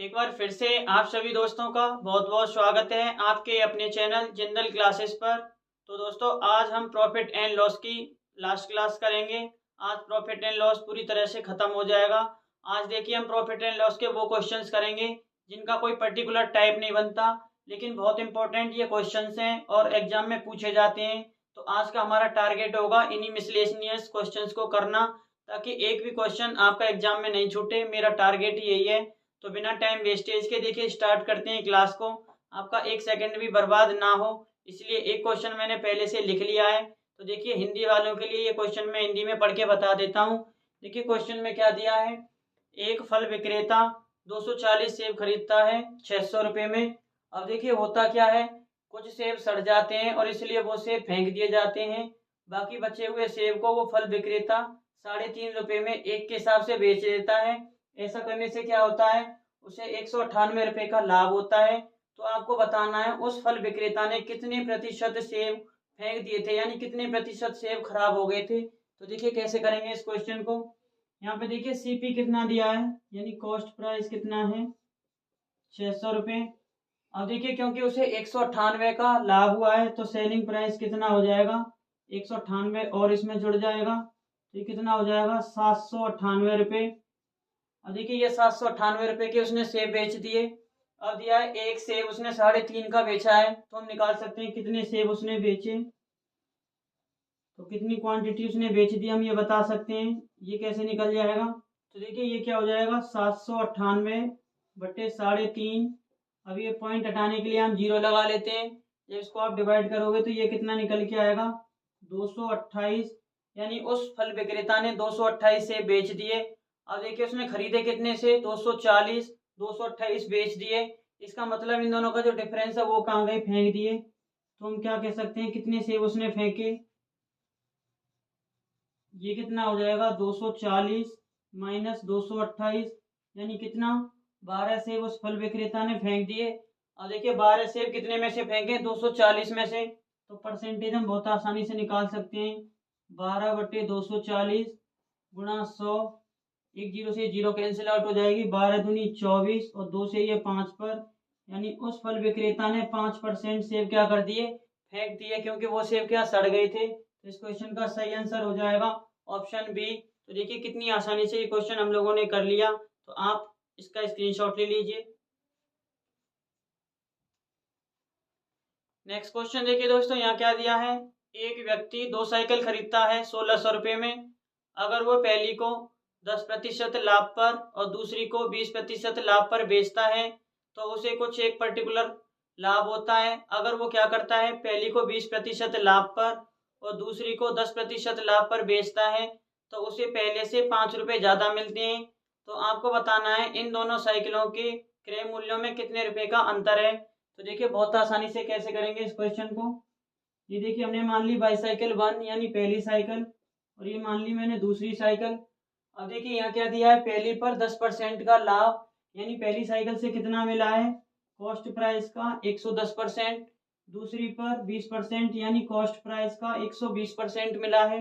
एक बार फिर से आप सभी दोस्तों का बहुत बहुत स्वागत है आपके अपने चैनल जिंदल क्लासेस पर। तो दोस्तों आज हम प्रॉफिट एंड लॉस की लास्ट क्लास करेंगे। आज प्रॉफिट एंड लॉस पूरी तरह से ख़त्म हो जाएगा। आज देखिए हम प्रॉफिट एंड लॉस के वो क्वेश्चंस करेंगे जिनका कोई पर्टिकुलर टाइप नहीं बनता, लेकिन बहुत इंपॉर्टेंट ये क्वेश्चंस हैं और एग्जाम में पूछे जाते हैं। तो आज का हमारा टारगेट होगा इन्हीं मिसलेनियस क्वेश्चंस को करना, ताकि एक भी क्वेश्चन आपका एग्जाम में नहीं छूटे। मेरा टारगेट यही है। तो बिना टाइम वेस्टेज के देखिए स्टार्ट करते हैं क्लास को। आपका एक सेकंड भी बर्बाद ना हो, इसलिए एक क्वेश्चन मैंने पहले से लिख लिया है। तो देखिए हिंदी वालों के लिए ये क्वेश्चन मैं हिंदी में पढ़ के बता देता हूँ। देखिए क्वेश्चन में क्या दिया है। एक फल विक्रेता 240 सेब खरीदता है 600 रुपये में। अब देखिए होता क्या है, कुछ सेब सड़ जाते हैं और इसलिए वो सेब फेंक दिए जाते हैं। बाकी बचे हुए सेब को वो फल विक्रेता 3.5 रुपये में एक के हिसाब से बेच देता है। ऐसा करने से क्या होता है, उसे 198 रुपये का लाभ होता है। तो आपको बताना है उस फल विक्रेता ने कितने प्रतिशत सेब फेंक दिए थे, यानी कितने प्रतिशत सेब खराब हो गए थे। तो देखिए कैसे करेंगे इस क्वेश्चन को। यहाँ पे देखिए सीपी कितना दिया है, यानी कॉस्ट प्राइस कितना है 600 रुपये। अब देखिए क्योंकि उसे 198 का लाभ हुआ है तो सेलिंग प्राइस कितना हो जाएगा 198 और इसमें जुड़ जाएगा, तो ये कितना हो जाएगा 798 रुपये। अब देखिए ये 798 रुपये के उसने सेब बेच दिए। अब दिया है एक सेब उसने 3.5 का बेचा है, तो हम निकाल सकते हैं कितने सेब उसने बेचे, तो कितनी क्वांटिटी उसने बेच दी हम ये बता सकते हैं। ये कैसे निकल जाएगा, तो देखिए ये क्या हो जाएगा 798 बटे 3.5। अब ये पॉइंट हटाने के लिए हम जीरो लगा लेते हैं। जब इसको आप डिवाइड करोगे तो ये कितना निकल के आएगा 228, यानी उस फल विक्रेता ने 228 से बेच दिए। अब देखिए उसने खरीदे कितने से 240, 228 बेच दिए। इसका मतलब इन दोनों का जो डिफरेंस है वो कहाँ गए, फेंक दिए। तो हम क्या कह सकते हैं कितने सेब उसने फेंके, ये कितना हो जाएगा 240 माइनस 228, यानी कितना 12 सेब उस फल विक्रेता ने फेंक दिए। अब देखिए 12 सेब कितने में से फेंके 240 में से, तो परसेंटेज हम बहुत आसानी से निकाल सकते हैं। 12 बटे 240 गुणा 100, एक जीरो से जीरो कैंसिल आउट हो जाएगी, 12 दूनी 24 और 2 से ये 5 पर, यानी उस फल विक्रेता ने 5% सेब क्या कर दिए, फेंक दिए, क्योंकि वो सेब क्या सड़ गए थे। तो इस क्वेश्चन का सही आंसर हो जाएगा ऑप्शन बी। तो देखिए कितनी आसानी से ये क्वेश्चन हम लोगों ने कर लिया। तो आप इसका स्क्रीनशॉट ले लीजिए। नेक्स्ट क्वेश्चन देखिए दोस्तों, यहाँ क्या दिया है। एक व्यक्ति 2 साइकिल खरीदता है 1600 रुपये में। अगर वो पहली को 10% लाभ पर और दूसरी को 20% लाभ पर बेचता है तो उसे कुछ एक पर्टिकुलर लाभ होता है। अगर वो क्या करता है, पहली को 20% लाभ पर और दूसरी को 10% लाभ पर बेचता है तो उसे पहले से 5 रुपये ज़्यादा मिलते हैं। तो आपको बताना है इन दोनों साइकिलों के क्रय मूल्यों में कितने रुपए का अंतर है। तो देखिए बहुत आसानी से कैसे करेंगे इस क्वेश्चन को। ये देखिए हमने मान ली बाईसाइकिल 1 यानी पहली साइकिल, और ये मान ली मैंने दूसरी साइकिल। अब देखिए यहाँ क्या दिया है, पहली पर 10% का लाभ, यानी पहली साइकिल से कितना मिला है कॉस्ट प्राइस का 110%, दूसरी पर 20% यानी कॉस्ट प्राइस का 120% मिला है।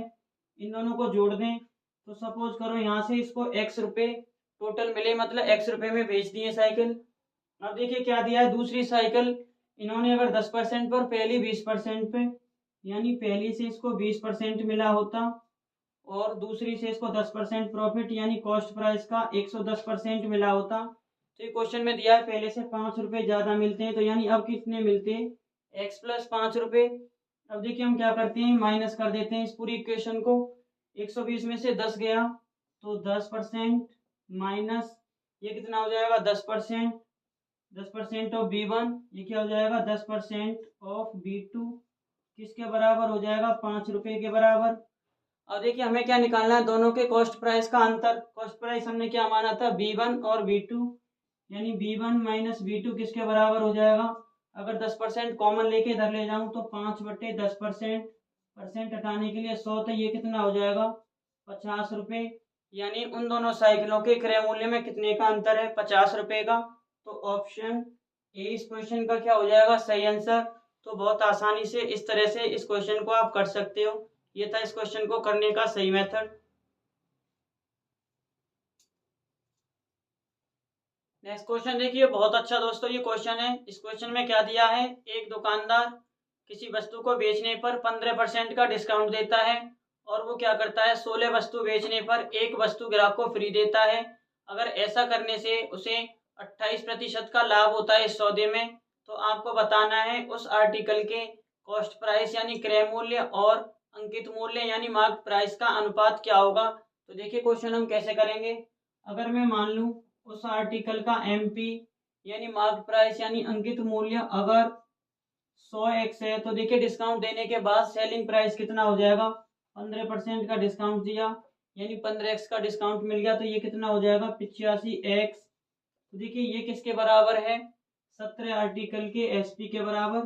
इन दोनों को जोड़ दें तो सपोज करो यहाँ से इसको x रुपये टोटल मिले, मतलब x रुपये में बेच दिए साइकिल। अब देखिए क्या दिया है, दूसरी साइकिल इन्होंने अगर 10% पर पहली 20% पे, यानी पहली से इसको 20% मिला होता और दूसरी से इसको 10% प्रॉफिट यानी कॉस्ट प्राइस का 110% मिला होता। तो ये क्वेश्चन में दिया है पहले से 5 रुपये ज़्यादा मिलते हैं, तो यानी अब कितने मिलते हैं x प्लस 5 रुपये। अब देखिए हम क्या करते हैं, माइनस कर देते हैं इस पूरी इक्वेशन को। 120 में से 10 गया तो 10% माइनस ये कितना हो जाएगा 10%, 10% ऑफ B1 ये क्या हो जाएगा 10% ऑफ B2, किसके बराबर हो जाएगा 5 रुपये के बराबर। अब देखिए हमें क्या निकालना है, दोनों के कॉस्ट प्राइस का अंतर। कॉस्ट प्राइस हमने क्या माना था B1 और B2, यानी B1 माइनस B2 किसके बराबर हो जाएगा। अगर 10% कॉमन लेके इधर ले जाऊं तो 5 बटे 10%, परसेंट हटाने के लिए 100, तो ये कितना हो जाएगा 50 रुपये। यानी उन दोनों साइकिलों के क्रय मूल्य में कितने का अंतर है 50 रुपये का। तो ऑप्शन ए इस क्वेश्चन का क्या हो जाएगा सही आंसर। तो बहुत आसानी से इस तरह से इस क्वेश्चन को आप कर सकते हो। ये था इस क्वेश्चन को करने का सही मेथड। नेक्स्ट क्वेश्चन देखिए, बहुत अच्छा दोस्तों ये क्वेश्चन है। इस क्वेश्चन में क्या दिया है, एक दुकानदार किसी वस्तु को बेचने पर 15% का डिस्काउंट देता है और वो क्या करता है, 16 वस्तु बेचने पर एक वस्तु ग्राहक को फ्री देता है। अगर ऐसा करने से उसे 28% का लाभ होता है इस सौदे में, तो आपको बताना है उस आर्टिकल के कॉस्ट प्राइस यानी क्रय मूल्य और अंकित मूल्य यानी मार्क प्राइस का अनुपात क्या होगा। तो देखिए क्वेश्चन हम कैसे करेंगे। अगर मैं मान लूं उस आर्टिकल का एमपी यानी मार्क प्राइस यानी अंकित मूल्य अगर 100x है, तो देखिए डिस्काउंट देने के बाद सेलिंग प्राइस कितना हो जाएगा, 15% का डिस्काउंट दिया यानी 15x का डिस्काउंट मिल गया, तो ये कितना हो जाएगा 85x। तो देखिए ये किसके बराबर है, 17 आर्टिकल के एसपी के बराबर।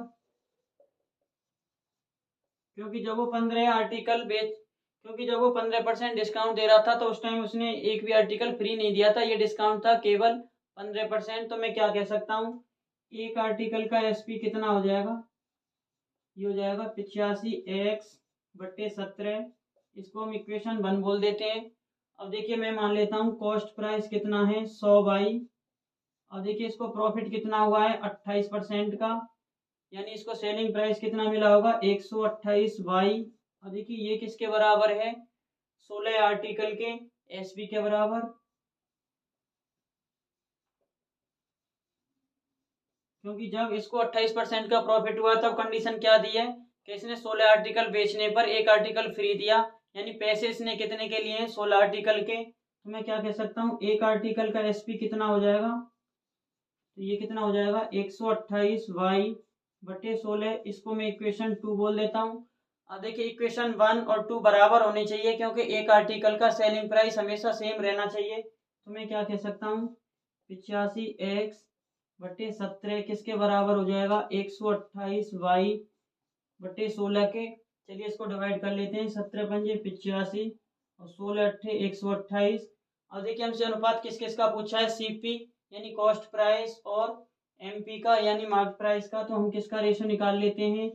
क्योंकि जब वो 15% डिस्काउंट दे रहा था तो उस टाइम उसने एक भी आर्टिकल फ्री नहीं दिया था, ये डिस्काउंट था केवल 15%। तो मैं क्या कह सकता हूँ, एक आर्टिकल का एसपी कितना हो जाएगा, ये हो जाएगा 85x/17। इसको हम इक्वेशन 1 बोल देते हैं। अब देखिए मैं मान लेता हूँ कॉस्ट प्राइस कितना है 100/। अब देखिए इसको प्रॉफिट कितना हुआ है 28% का, यानी इसको सेलिंग प्राइस कितना मिला होगा 128/। अब देखिए ये किसके बराबर है, 16 आर्टिकल के एसपी के बराबर। क्योंकि जब इसको 28% का प्रॉफिट हुआ तब कंडीशन क्या दी है कि इसने 16 आर्टिकल बेचने पर एक आर्टिकल फ्री दिया, यानी पैसे इसने कितने के लिए हैं 16 आर्टिकल के। तो मैं क्या कह सकता हूँ, एक आर्टिकल का एसपी कितना हो जाएगा, तो ये कितना हो जाएगा 128/16। इसको मैं इक्वेशन 2 बोल देता हूँ। अब देखिए इक्वेशन 1 और 2 बराबर होनी चाहिए क्योंकि एक आर्टिकल का सेलिंग प्राइस हमेशा सेम रहना चाहिए। तो मैं क्या कह सकता हूँ, 85x/17 किसके बराबर हो जाएगा 128/16 के। चलिए इसको डिवाइड कर लेते हैं, 17×5 85 और 16×8 128। अब देखिए हमसे अनुपात किस किस का पूछा है, सीपी यानी कॉस्ट प्राइस और एमपी का यानी मार्क प्राइस का। तो हम किसका रेशो निकाल लेते हैं,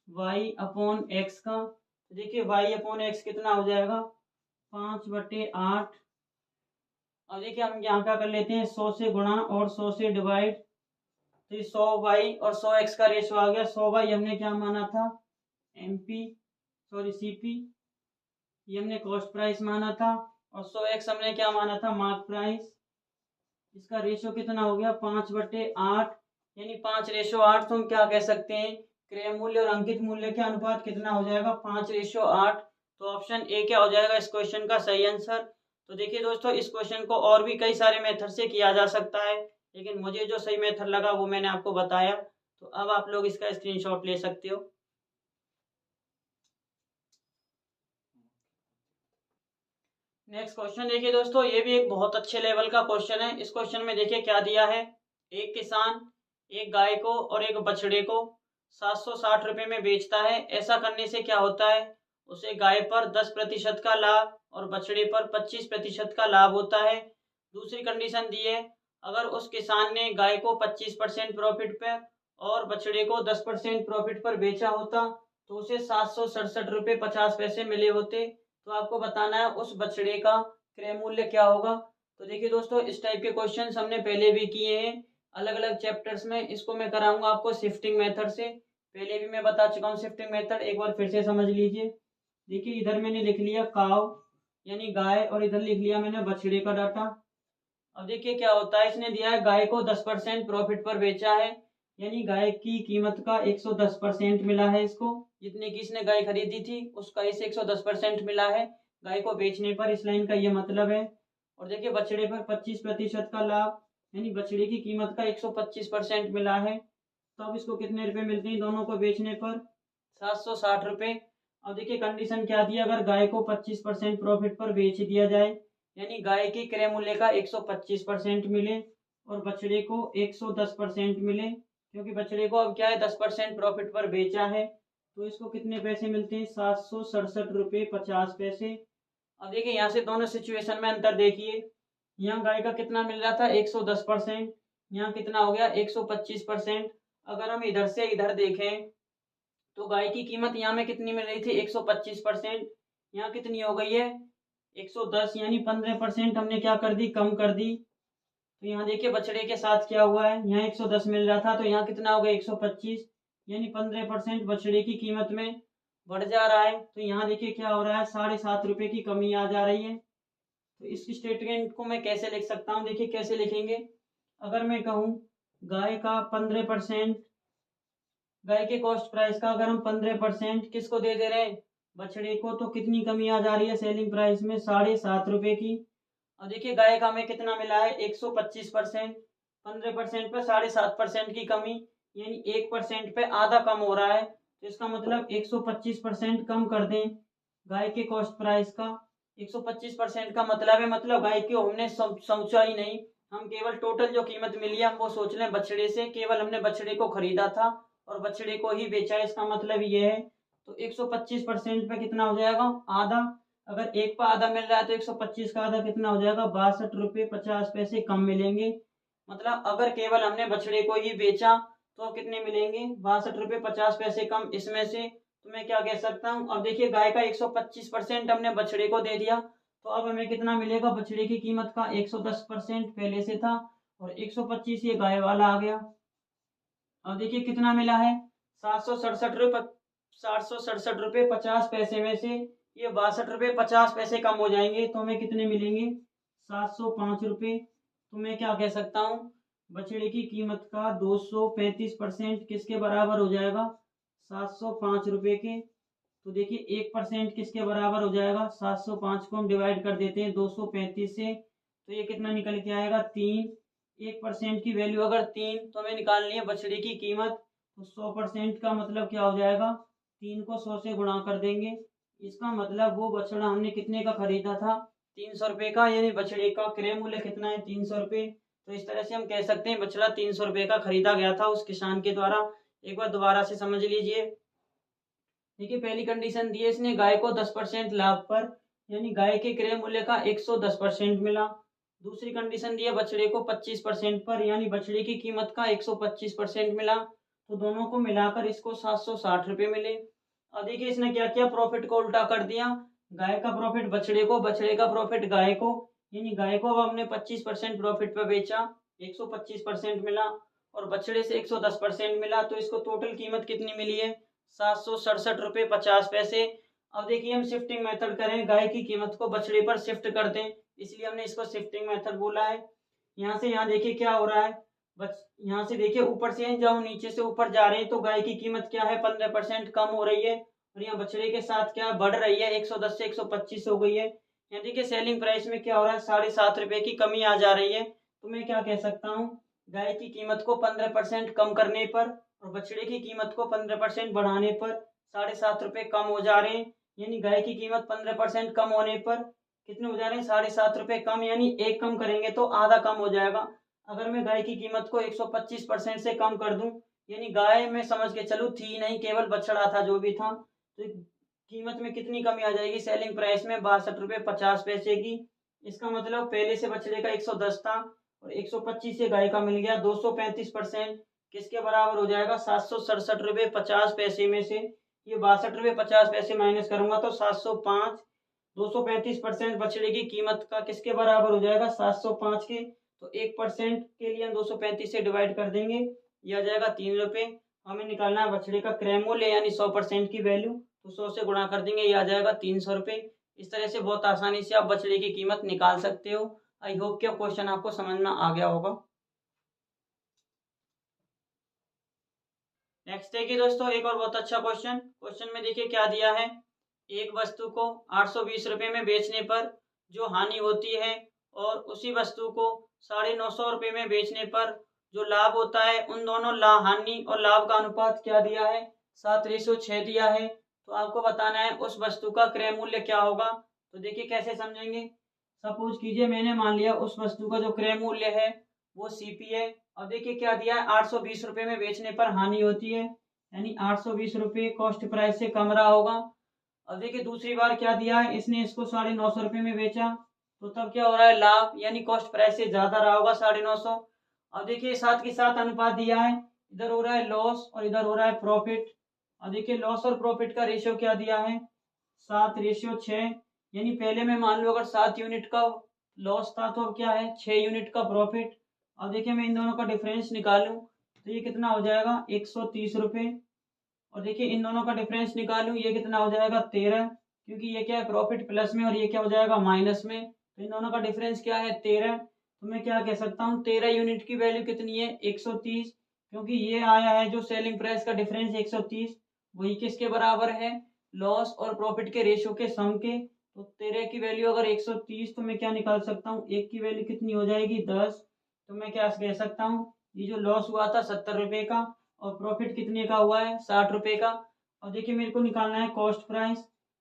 y/x का। तो देखिए y/x कितना हो जाएगा 5/8। अब देखिए हम यहाँ क्या कर लेते हैं, 100 से गुणा और 100 से डिवाइड। तो ये 100y और 100x का रेशो आ गया। 100y हमने क्या माना था, सीपी, ये हमने कॉस्ट प्राइस माना था, और 100x हमने क्या माना था, मार्क प्राइस। इसका रेशो कितना हो गया 5/8 यानी 5:8। तो हम क्या कह सकते हैं, क्रय मूल्य और अंकित मूल्य के अनुपात कितना हो जाएगा 5:8। तो ऑप्शन ए क्या हो जाएगा इस क्वेश्चन का सही आंसर। तो देखिए दोस्तों इस क्वेश्चन को और भी कई सारे मेथड से किया जा सकता है, लेकिन मुझे जो सही मेथड लगा वो मैंने आपको बताया। तो अब आप लोग इसका स्क्रीनशॉट ले सकते हो। नेक्स्ट क्वेश्चन देखिए दोस्तों, ये भी एक बहुत अच्छे लेवल का क्वेश्चन है। इस क्वेश्चन में देखिए क्या दिया है, एक किसान एक गाय को और एक बछड़े को 760 रुपये में बेचता है। ऐसा करने से क्या होता है, उसे गाय पर 10% का लाभ और बछड़े पर 25% का लाभ होता है। दूसरी कंडीशन दी है, अगर उस किसान ने गाय को 25% प्रॉफिट पर और बछड़े को 10% प्रॉफिट पर बेचा होता तो उसे 767 रुपये 50 पैसे मिले होते। तो आपको बताना है उस बछड़े का क्रय मूल्य क्या होगा। तो देखिए दोस्तों इस टाइप के क्वेश्चंस हमने पहले भी किए हैं अलग अलग चैप्टर्स में। इसको मैं कराऊंगा आपको शिफ्टिंग मेथड से, पहले भी मैं बता चुका हूँ शिफ्टिंग मेथड, एक बार फिर से समझ लीजिए। देखिए इधर मैंने लिख लिया काव यानी गाय और इधर लिख लिया मैंने बछड़े का डाटा। अब देखिए क्या होता है, इसने दिया है गाय को 10% प्रॉफिट पर बेचा है, यानी गाय की कीमत का 110% मिला है इसको, जितने की इसने गाय खरीदी थी उसका इसे 110% मिला है गाय को बेचने पर। इस लाइन का ये मतलब है। और देखिए बछड़े पर 25% का लाभ, यानी बछड़े की कीमत का 125% मिला है। तो अब इसको कितने रुपए मिलते हैं दोनों को बेचने पर, 760 रुपये। अब देखिए कंडीशन क्या थी, अगर गाय को 25% प्रॉफिट पर बेच दिया जाए यानी गाय के क्रय मूल्य का 125% मिले और बछड़े को 110% मिले, क्योंकि बछड़े को अब क्या है 10% प्रॉफिट पर बेचा है। तो इसको कितने पैसे मिलते हैं 767 रुपये 50 पैसे। अब देखिए यहाँ से दोनों सिचुएशन में अंतर देखिए, यहाँ गाय का कितना मिल रहा था 110%, यहाँ कितना हो गया 125%। अगर हम इधर से इधर देखें तो गाय की कीमत यहाँ में कितनी मिल रही थी 125%, यहाँ कितनी हो गई है 110, यानी 15% हमने क्या कर दी कम कर दी। तो यहाँ देखिए बछड़े के साथ क्या हुआ है, यहाँ 110 मिल रहा था तो यहाँ कितना हो गया 125, यानी 15% बछड़े की कीमत में बढ़ जा रहा है। तो यहाँ देखिए क्या हो रहा है, 7.5 रुपये की कमी आ जा रही है। तो इस स्टेटमेंट को मैं कैसे लिख सकता हूँ, देखिए कैसे लिखेंगे। अगर मैं कहूँ गाय का 15%, गाय के कॉस्ट प्राइस का अगर हम 15% किसको दे रहे हैं, बछड़े को, तो कितनी कमी आ जा रही है सेलिंग प्राइस में, 7.5 रुपये की। और देखिए गाय का हमें कितना मिला है 125%, 15% पे 7.5% की कमी, यानी 1% पे आधा कम हो रहा है। तो इसका मतलब 125% कम कर दें गाय के कॉस्ट प्राइस का। 125% का मतलब है, मतलब गाय की हमने सोचा ही नहीं, हम केवल टोटल जो कीमत मिली है हम वो सोच लें बछड़े से, केवल हमने बछड़े को खरीदा था और बछड़े को ही बेचा है, इसका मतलब ये है। तो 125% पे कितना हो जाएगा, आधा। अगर एक पर आधा मिल रहा है तो 125 का आधा कितना हो जाएगा, 62.50 कम मिलेंगे। मतलब अगर केवल हमने बछड़े को ही बेचा तो कितने मिलेंगे, 62.50 कम। इसमें से तो मैं क्या कह सकता हूँ, अब देखिए गाय का 125% हमने बछड़े को दे दिया, तो अब हमें कितना मिलेगा, बछड़े की कीमत का 110% पहले से था और 125 ये गाय वाला आ गया। अब देखिए कितना मिला है, 767 रुपये 50 में से ये 62.50 कम हो जाएंगे तो हमें कितने मिलेंगे, 705 रुपये। तो मैं क्या कह सकता हूँ, बछड़े की कीमत का 235% किसके बराबर हो जाएगा, 705 रुपये के। तो देखिए 1% किसके बराबर हो जाएगा, 705 को हम डिवाइड कर देते हैं 235 से, तो ये कितना निकल के आएगा, 3। 1% की वैल्यू अगर 3, तो हमें निकालनी है बछड़े की कीमत। तो 100% का मतलब क्या हो जाएगा, 3 को 100 से गुणा कर देंगे। इसका मतलब वो बछड़ा हमने कितने का खरीदा था, 300 रुपये का, यानी बछड़े का क्रय मूल्य कितना है, 300 रुपये। तो इस तरह से हम कह सकते हैं बछड़ा 300 रुपये का खरीदा गया था उस किसान के द्वारा। एक बार दोबारा से समझ लीजिए। देखिए पहली कंडीशन दी है इसने, गाय को 10% लाभ पर, यानी गाय के क्रय मूल्य का 110% मिला। दूसरी कंडीशन दी है बछड़े को 25% पर, यानी बछड़े की कीमत का 125% मिला। तो दोनों को मिलाकर इसको 760 रुपये मिले। अब देखिए इसने क्या किया, प्रॉफिट को उल्टा कर दिया, गाय का प्रॉफिट बछड़े को, बछड़े का प्रॉफिट गाय को, यानी गाय को अब हमने 25% प्रॉफिट पर बेचा, 125% मिला, और बछड़े से 110% मिला। तो इसको टोटल कीमत कितनी मिली है, 767.50 रुपये। अब देखिए हम शिफ्टिंग मेथड करें, गाय की कीमत को बछड़े पर शिफ्ट कर दें, इसलिए हमने इसको शिफ्टिंग मेथड बोला है। यहाँ से यहाँ देखिए क्या हो रहा है, यहाँ से देखिए ऊपर से जब हम नीचे से ऊपर जा रहे हैं तो गाय की कीमत क्या है, 15% कम हो रही है, और यहाँ बछड़े के साथ क्या बढ़ रही है, 110 से 125 हो गई है। यहाँ देखिए सेलिंग प्राइस में क्या हो रहा है, 7.5 रुपये की कमी आ जा रही है। तो मैं क्या कह सकता हूँ, गाय की कीमत को 15% कम करने पर और बछड़े की कीमत को 15% बढ़ाने पर 7.5 रुपये कम हो जा रहे हैं, यानी गाय की कीमत 15% कम होने पर कितने हो जा रहे हैं, 7.5 रुपये कम, यानी एक कम करेंगे तो आधा कम हो जाएगा। अगर मैं गाय की कीमत को 125% से कम कर दूं, यानी गाय में समझ के चलूँ थी नहीं, केवल बछड़ा था जो भी था, तो कीमत में कितनी कमी आ जाएगी, सेलिंग प्राइस में 62.50 की। इसका मतलब पहले से बछड़े का 110 था और 125 से गाय का मिल गया, 235% किसके बराबर हो जाएगा, 767.50 में से ये 62.50 माइनस करूंगा तो 705, 235% बछड़े की कीमत का किसके बराबर हो जाएगा, 705 के। तो 1% के लिए हम 235 से डिवाइड कर देंगे, ये आ जाएगा 3 रुपये। हमें निकालना है बछड़े का क्रय मूल्य यानी 100% की वैल्यू, तो 100 से गुणा कर देंगे, ये आ जाएगा 300 रुपये। इस तरह से बहुत आसानी से आप बछड़े की कीमत निकाल सकते हो। आई होप कि क्वेश्चन आपको समझ में आ गया होगा। नेक्स्ट देखिए दोस्तों, एक और बहुत अच्छा क्वेश्चन में देखिए क्या दिया है, एक वस्तु को 820 रुपये में बेचने पर जो हानि होती है और उसी वस्तु को 950 रुपये में बेचने पर जो लाभ होता है, उन दोनों हानि और लाभ का अनुपात क्या दिया है, 7:6 दिया है। तो आपको बताना है उस वस्तु का क्रय मूल्य क्या होगा। तो देखिए कैसे समझेंगे, सपोज कीजिए मैंने मान लिया उस वस्तु का जो क्रय मूल्य है वो सीपी है। अब देखिए क्या दिया है, 820 रुपये में बेचने पर हानि होती है, यानी 820 रुपये कॉस्ट प्राइस से कम रहा होगा। अब देखिए दूसरी बार क्या दिया है, इसने इसको 950 रुपये में बेचा, तो तब क्या हो रहा है, लाभ, यानी कॉस्ट प्राइस से ज्यादा रहा होगा 950। अब देखिए साथ के साथ अनुपात दिया है, इधर हो रहा है लॉस और इधर हो रहा है प्रॉफिट। अब देखिए लॉस और प्रॉफिट का रेशियो क्या दिया है, 7:6, यानी पहले में मान लो अगर 7 यूनिट का लॉस था तो अब क्या है, 6 यूनिट का प्रॉफिट। अब देखिए मैं इन दोनों का डिफरेंस निकालूं तो ये कितना हो जाएगा 130 रुपये। और देखिए इन दोनों का डिफरेंस निकालूं ये कितना हो जाएगा 13, क्योंकि ये क्या है प्रॉफिट प्लस में और ये क्या हो जाएगा माइनस में, तो इन दोनों का डिफरेंस क्या है 13। तो मैं क्या कह सकता हूँ 13 यूनिट की वैल्यू कितनी है 130, क्योंकि ये आया है जो सेलिंग प्राइस का डिफरेंस 130, वही किसके बराबर है लॉस और प्रॉफिट के रेशियो के सम के। तो 13 की वैल्यू अगर 130 तो मैं क्या निकाल सकता हूँ एक की वैल्यू कितनी हो जाएगी 10। तो मैं क्या कह सकता हूँ ये जो लॉस हुआ था 70 रुपये का और प्रॉफिट कितने का हुआ है 60 रुपये का। और देखिए मेरे को निकालना है कॉस्ट प्राइस।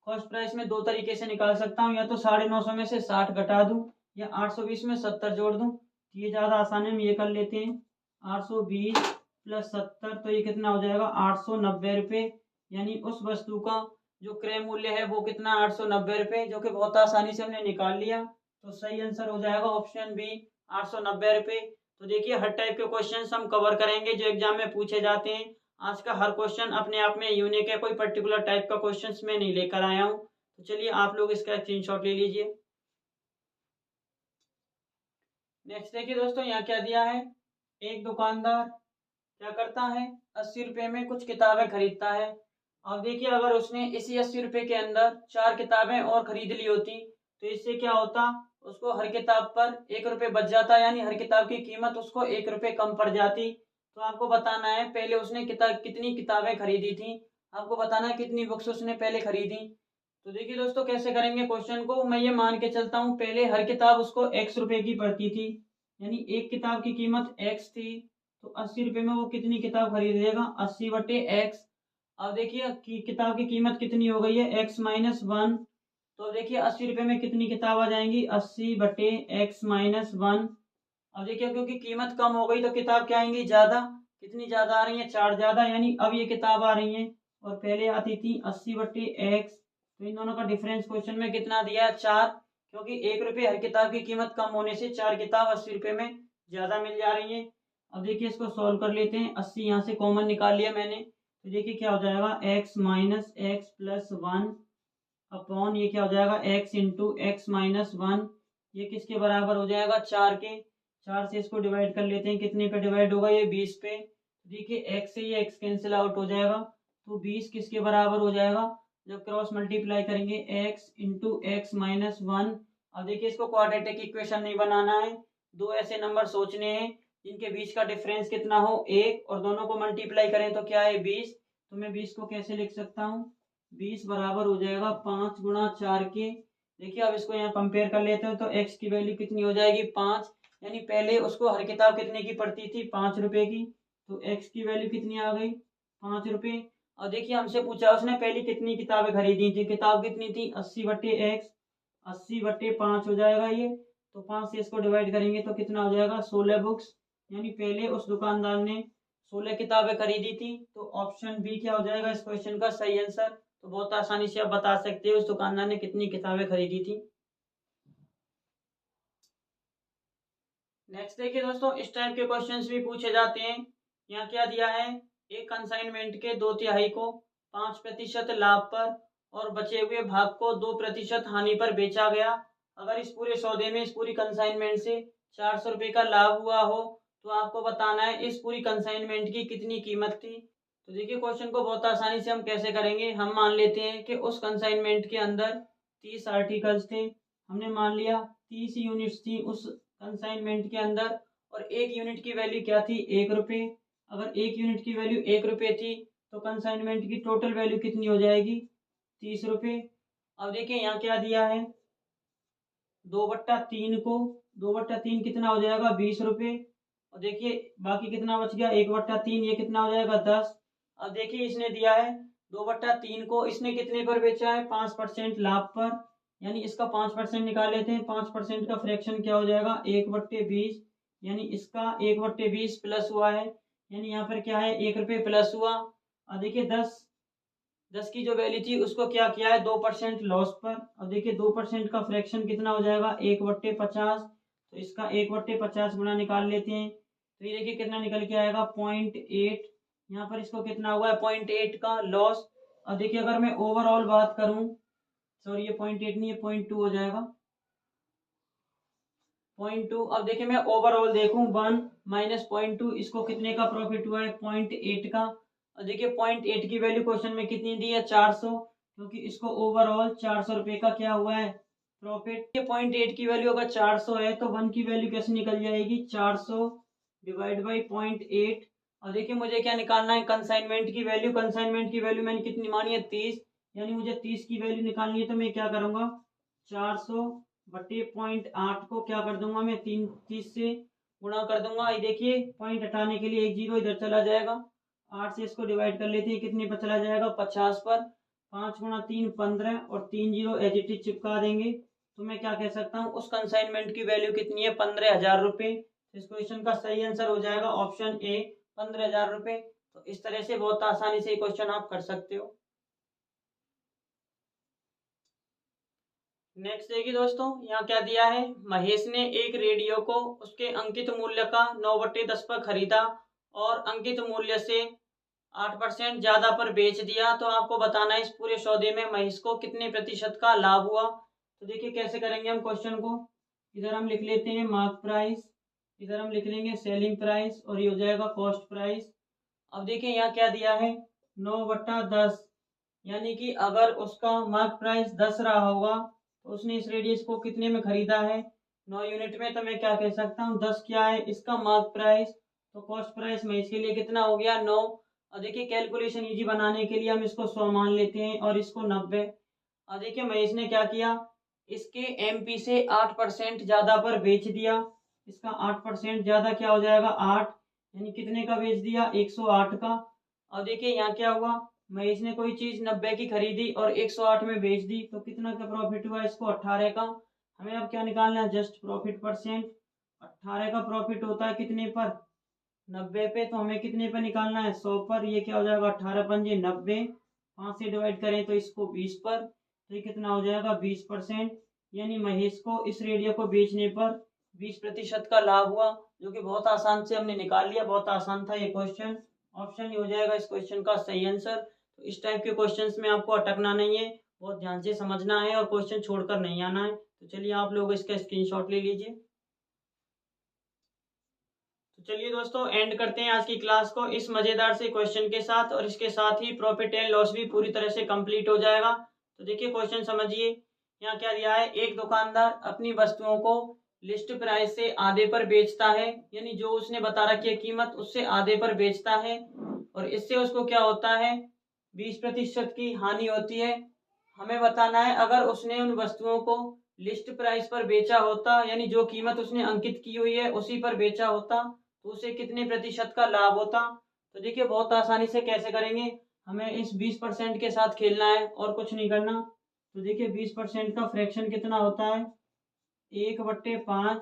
कॉस्ट प्राइस में दो तरीके से निकाल सकता हूँ, या तो 950 में से 60 घटा दूं या 820 में 70 जोड़ दूं। तो ये ज़्यादा आसान है, हम ये कर लेते हैं 820 प्लस 70 तो ये कितना हो जाएगा 890 रुपये। यानी उस वस्तु का जो क्रय मूल्य है वो कितना 890 रुपये, जो कि बहुत आसानी से हमने निकाल लिया। तो सही आंसर हो जाएगा ऑप्शन बी 890 रुपये। तो देखिए हर टाइप के क्वेश्चंस हम कवर करेंगे जो एग्जाम में पूछे जाते हैं। आज का हर क्वेश्चन अपने आप में यूनिक है, कोई पर्टिकुलर टाइप का क्वेश्चंस मैं नहीं लेकर आया हूँ। तो चलिए आप लोग इसका स्क्रीनशॉट ले लीजिए। नेक्स्ट देखिए दोस्तों यहाँ क्या दिया है, एक दुकानदार क्या करता है 80 रुपये में कुछ किताबें खरीदता है। अब देखिए अगर उसने इसी 80 रुपये के अंदर 4 किताबें और खरीद ली होती तो इससे क्या होता, उसको हर किताब पर 1 रुपये बच जाता, यानी हर किताब की कीमत उसको 1 रुपये कम पड़ जाती। तो आपको बताना है पहले उसने कितनी किताबें खरीदी थी, आपको बताना है कितनी बुक्स उसने पहले खरीदी। तो देखिए दोस्तों कैसे करेंगे क्वेश्चन को, मैं ये मान के चलता हूँ पहले हर किताब उसको x रुपए की पड़ती थी, यानी एक किताब की कीमत x थी। तो 80 रुपये में वो कितनी किताब खरीदेगा 80 बटे x। अब देखिए किताब की कीमत कितनी हो गई है x माइनस 1। तो देखिए 80 रुपये में कितनी किताब आ जाएंगी 80 बटे x माइनस 1। अब देखिए क्योंकि कीमत कम हो गई तो किताब क्या आएंगी ज्यादा, कितनी ज्यादा आ रही है 4 ज्यादा, यानी अब ये किताब आ रही है और पहले आती थी 80 बटे x। तो इन दोनों का डिफरेंस क्वेश्चन में कितना दिया है 4, क्योंकि 1 रुपये हर किताब की कीमत कम होने से 4 किताब 80 रुपये में ज्यादा मिल जा रही है। अब देखिए इसको सॉल्व कर लेते हैं, 80 यहाँ से कॉमन निकाल लिया मैंने। तो देखिए क्या हो जाएगा x minus x plus 1 upon ये क्या हो जाएगा x इंटू एक्स माइनस 1। ये किसके बराबर हो जाएगा 4 के। 4 से इसको डिवाइड कर लेते हैं, कितने पे डिवाइड होगा ये 20 पे। देखिए x से ये x कैंसिल आउट हो जाएगा, तो 20 किसके बराबर हो जाएगा जब क्रॉस मल्टीप्लाई करेंगे x इंटू एक्स माइनस 1। अब देखिए इसको क्वाड्रेटिक इक्वेशन नहीं बनाना है, दो ऐसे नंबर सोचने हैं जिनके बीच का डिफरेंस कितना हो 1 और दोनों को मल्टीप्लाई करें तो क्या है 20। तो मैं 20 को कैसे लिख सकता हूँ 20 बराबर हो जाएगा 5 गुणा 4 के। देखिए अब इसको यहाँ कंपेयर कर लेते हैं तो x की वैल्यू कितनी हो जाएगी 5, यानी पहले उसको हर किताब कितने की पड़ती थी 5 रुपए की, तो x की वैल्यू कितनी आ गई 5 रुपये। और देखिए हमसे पूछा उसने पहली कितनी किताबें खरीदी थी, किताब कितनी थी 80 बटे एक्स, 80 बटे 5 हो जाएगा ये। तो 5 से इसको डिवाइड करेंगे तो कितना हो जाएगा 16 बुक्स, यानी पहले उस दुकानदार ने 16 किताबें खरीदी थी। तो ऑप्शन बी क्या हो जाएगा इस क्वेश्चन का सही आंसर। तो बहुत आसानी से आप बता सकते हो उस दुकानदार ने कितनी किताबें खरीदी थी। नेक्स्ट देखिए दोस्तों इस टाइप के क्वेश्चंस भी पूछे जाते हैं। यहाँ क्या दिया है, एक कंसाइनमेंट के 2/3 को 5% लाभ पर और बचे हुए भाग को 2% हानि पर बेचा गया। अगर इस पूरे सौदे में इस पूरी कंसाइनमेंट से 400 रुपये का लाभ हुआ हो तो आपको बताना है इस पूरी कंसाइनमेंट की कितनी कीमत थी। तो देखिए क्वेश्चन को बहुत आसानी से हम कैसे करेंगे, हम मान लेते हैं कि उस कंसाइनमेंट के अंदर 30 आर्टिकल्स थे, हमने मान लिया 30 यूनिट्स थी उस कंसाइनमेंट के अंदर और एक यूनिट की वैल्यू क्या थी 1 रुपये। अगर एक यूनिट की वैल्यू 1 रुपये थी तो कंसाइनमेंट की टोटल वैल्यू कितनी हो जाएगी 30 रुपये। अब देखिए यहाँ क्या दिया है 2/3 को, 2/3 कितना हो जाएगा 20 रुपये। और देखिए बाकी कितना बच गया 1/3, ये कितना हो जाएगा 10। अब देखिए इसने दिया है 2/3 को इसने कितने पर बेचा है 5% लाभ पर, यानी इसका 5% निकाल लेते हैं। 5% का फ्रैक्शन क्या हो जाएगा 1/20, यानी इसका 1/20 प्लस हुआ है, यानी यहाँ पर क्या है 1 रुपये प्लस हुआ। और देखिए 10 की जो वैल्यू थी उसको क्या किया है 2% लॉस पर। और देखिए 2% का फ्रैक्शन कितना हो जाएगा 1/50, तो इसका 1/50 गुना निकाल लेते हैं। तो ये देखिए कितना निकल के आएगा 0.8, यहाँ पर इसको कितना हुआ है 0.8 का लॉस। और देखिए अगर मैं ओवरऑल बात करूं, सॉरी ये 0.8 नहीं है 0.2 हो जाएगा। 0.2। अब देखिए मैं ओवरऑल देखूं 1 माइनस 0.2, इसको कितने का प्रॉफिट हुआ है 0.8 का। और देखिए 0.8 की वैल्यू क्वेश्चन में कितनी दी है 400, क्योंकि इसको ओवरऑल 400 रुपये का क्या हुआ है प्रॉफिट। ये 0.8 की वैल्यू अगर 400 है तो 1 की वैल्यू कैसे निकल जाएगी 400 डिवाइड बाई 0.8। और देखिए मुझे क्या निकालना है कंसाइनमेंट की वैल्यू। कंसाइनमेंट की वैल्यू मैंने कितनी मानी है 30, यानी मुझे 30 की वैल्यू निकालनी है। तो मैं क्या करूंगा 400 बटे 0.8 को क्या कर दूंगा मैं 30 से गुणा कर दूंगा। ये देखिए पॉइंट हटाने के लिए एक जीरो इधर चला जाएगा, 8 से इसको डिवाइड कर लेते हैं, कितने पर चला जाएगा 50 पर। 5 गुणा 3 15 और 3 जीरो एज इट इज चिपका देंगे। तो मैं क्या कह सकता हूँ उस कंसाइनमेंट की वैल्यू कितनी है 15,000 रुपये। इस क्वेश्चन का सही आंसर हो जाएगा ऑप्शन ए 15,000 रुपये। तो इस तरह से बहुत आसानी से क्वेश्चन आप कर सकते हो। नेक्स्ट देखिए दोस्तों, यहाँ क्या दिया है, महेश ने एक रेडियो को उसके अंकित मूल्य का 9/10 पर खरीदा और अंकित मूल्य से 8% ज्यादा पर बेच दिया। तो आपको बताना है इस पूरे सौदे में महेश को कितने प्रतिशत का लाभ हुआ। तो देखिए कैसे करेंगे हम क्वेश्चन को, इधर हम लिख लेते हैं मार्क प्राइस, इधर हम लिख लेंगे सेलिंग प्राइस और ये हो जाएगा कॉस्ट प्राइस। अब देखिए यहाँ क्या दिया है 9/10, यानी कि अगर उसका मार्क प्राइस 10 रहा होगा तो उसने इस रेडियस को कितने में खरीदा है 9 यूनिट में। तो मैं क्या कह सकता हूँ 10 क्या है इसका मार्क प्राइस, तो कॉस्ट प्राइस में इसके लिए कितना हो गया 9। और देखिए कैलकुलेशन इजी बनाने के लिए हम इसको 100 मान लेते हैं और इसको 90। और देखिए महेश ने क्या किया, इसके एमपी से 8% ज्यादा पर बेच दिया। इसका 8% ज्यादा क्या हो जाएगा 8, यानी कितने का बेच दिया 108 का। और देखिए यहाँ क्या हुआ, महेश ने कोई चीज 90 की खरीदी और 108 में बेच दी, तो कितना का प्रॉफिट हुआ इसको 18 का। हमें अब क्या निकालना है जस्ट प्रॉफिट परसेंट। 18 का प्रॉफिट होता है कितने पर 90 पे, तो हमें कितने पर निकालना है 100 पर। ये क्या हो जाएगा 18 पंजे 90, 5 से डिवाइड करें तो इसको 20 पर, तो ये कितना हो जाएगा 20%। यानी महेश को इस रेडियो को बेचने पर 20% का लाभ हुआ, जो कि बहुत आसान से हमने निकाल लिया। बहुत आसान था ये क्वेश्चन, ऑप्शन हो जाएगा इस क्वेश्चन का सही आंसर। तो इस टाइप के क्वेश्चंस में आपको अटकना नहीं है, बहुत ध्यान से समझना है और क्वेश्चन छोड़कर नहीं आना है। तो चलिए आप लोग इसका स्क्रीनशॉट ले लीजिए। तो चलिए दोस्तों एंड करते हैं आज की क्लास को इस मजेदार से क्वेश्चन के साथ, और इसके साथ ही प्रॉफिट एंड लॉस भी पूरी तरह से कंप्लीट हो जाएगा। तो देखिए क्वेश्चन समझिए, यहाँ क्या दिया है, एक दुकानदार अपनी वस्तुओं को लिस्ट प्राइस से आधे पर बेचता है, यानी जो उसने बता रखी है कीमत उससे आधे पर बेचता है, और इससे उसको क्या होता है 20% की हानि होती है। हमें बताना है अगर उसने उन वस्तुओं को लिस्ट प्राइस पर बेचा होता, यानी जो कीमत उसने अंकित की हुई है उसी पर बेचा होता, तो उसे कितने प्रतिशत का लाभ होता। तो देखिए बहुत आसानी से कैसे करेंगे, हमें इस 20% के साथ खेलना है और कुछ नहीं करना। तो देखिए 20% का फ्रैक्शन कितना होता है 1/5,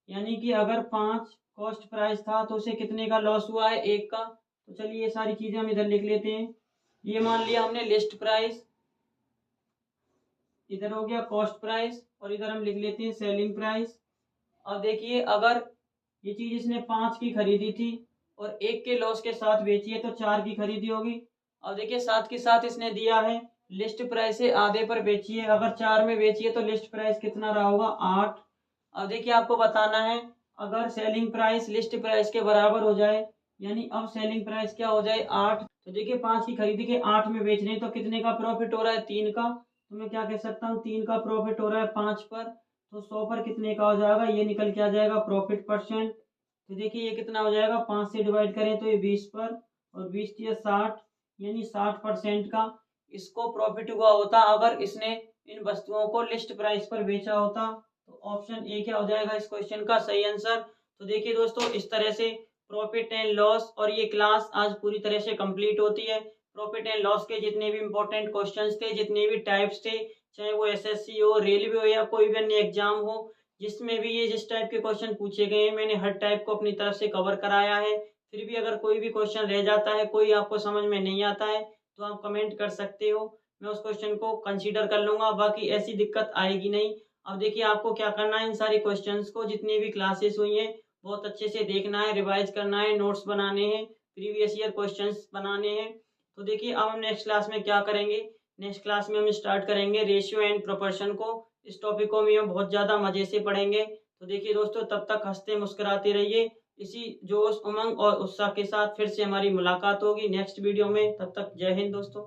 यानी कि अगर 5 कॉस्ट प्राइस था तो उसे कितने का लॉस हुआ है 1 का। तो चलिए ये सारी चीजें हम इधर लिख लेते हैं। ये मान लिया हमने लिस्ट प्राइस, इधर हो गया कॉस्ट प्राइस, और इधर हम लिख लेते हैं सेलिंग प्राइस। अब देखिए अगर ये चीज इसने 5 की खरीदी थी और 1 के लॉस के साथ बेची है तो 4 की खरीदी होगी। अब देखिए साथ के साथ इसने दिया है लिस्ट प्राइस से आधे पर बेची है, अगर 4 में बेची है तो लिस्ट प्राइस कितना रहा होगा 8। अब देखिए आपको बताना है अगर सेलिंग प्राइस लिस्ट प्राइस के बराबर हो जाए, यानी अब सेलिंग प्राइस क्या हो जाए 8, तो देखिए 5 की खरीदी के 8 में बेच रहे हैं तो कितने का प्रॉफिट हो रहा है 3 का। तो मैं क्या कह सकता हूँ 3 का प्रॉफिट हो रहा है 5 पर, तो 100 पर कितने का हो जाएगा, ये निकल के आ जाएगा प्रॉफिट परसेंट। तो देखिए ये कितना हो जाएगा 5 से डिवाइड करें तो ये 20 पर, और 20 या 60, यानी 60% का इसको प्रॉफिट हुआ होता अगर इसने इन वस्तुओं को लिस्ट प्राइस पर बेचा होता। तो ऑप्शन ए क्या हो जाएगा इस क्वेश्चन का सही आंसर। तो देखिए दोस्तों इस तरह से प्रॉफिट एंड लॉस और ये क्लास आज पूरी तरह से कंप्लीट होती है। प्रॉफिट एंड लॉस के जितने भी इंपॉर्टेंट क्वेश्चंस थे, जितने भी टाइप्स थे, चाहे वो एसएससी हो, रेलवे हो या कोई भी अन्य एग्जाम हो, जिसमें भी ये जिस टाइप के क्वेश्चन पूछे गए हैं मैंने हर टाइप को अपनी तरफ से कवर कराया है। फिर भी अगर कोई भी क्वेश्चन रह जाता है, कोई आपको समझ में नहीं आता है, तो आप कमेंट कर सकते हो, मैं उस क्वेश्चन को कंसीडर कर लूंगा, बाकी ऐसी दिक्कत आएगी नहीं। अब देखिए आपको क्या करना है, इन सारे क्वेश्चंस को जितनी भी क्लासेस हुई हैं बहुत अच्छे से देखना है, रिवाइज करना है, नोट्स बनाने हैं, प्रीवियस ईयर क्वेश्चंस बनाने हैं। तो देखिए अब हम नेक्स्ट क्लास में क्या करेंगे, नेक्स्ट क्लास में हम स्टार्ट करेंगे रेशियो एंड प्रोपोर्शन को। इस टॉपिक को भी हम बहुत ज़्यादा मज़े से पढ़ेंगे। तो देखिए दोस्तों, तब तक हंसते मुस्कुराते रहिए। इसी जोश, उमंग और उत्साह के साथ फिर से हमारी मुलाकात होगी नेक्स्ट वीडियो में। तब तक जय हिंद दोस्तों।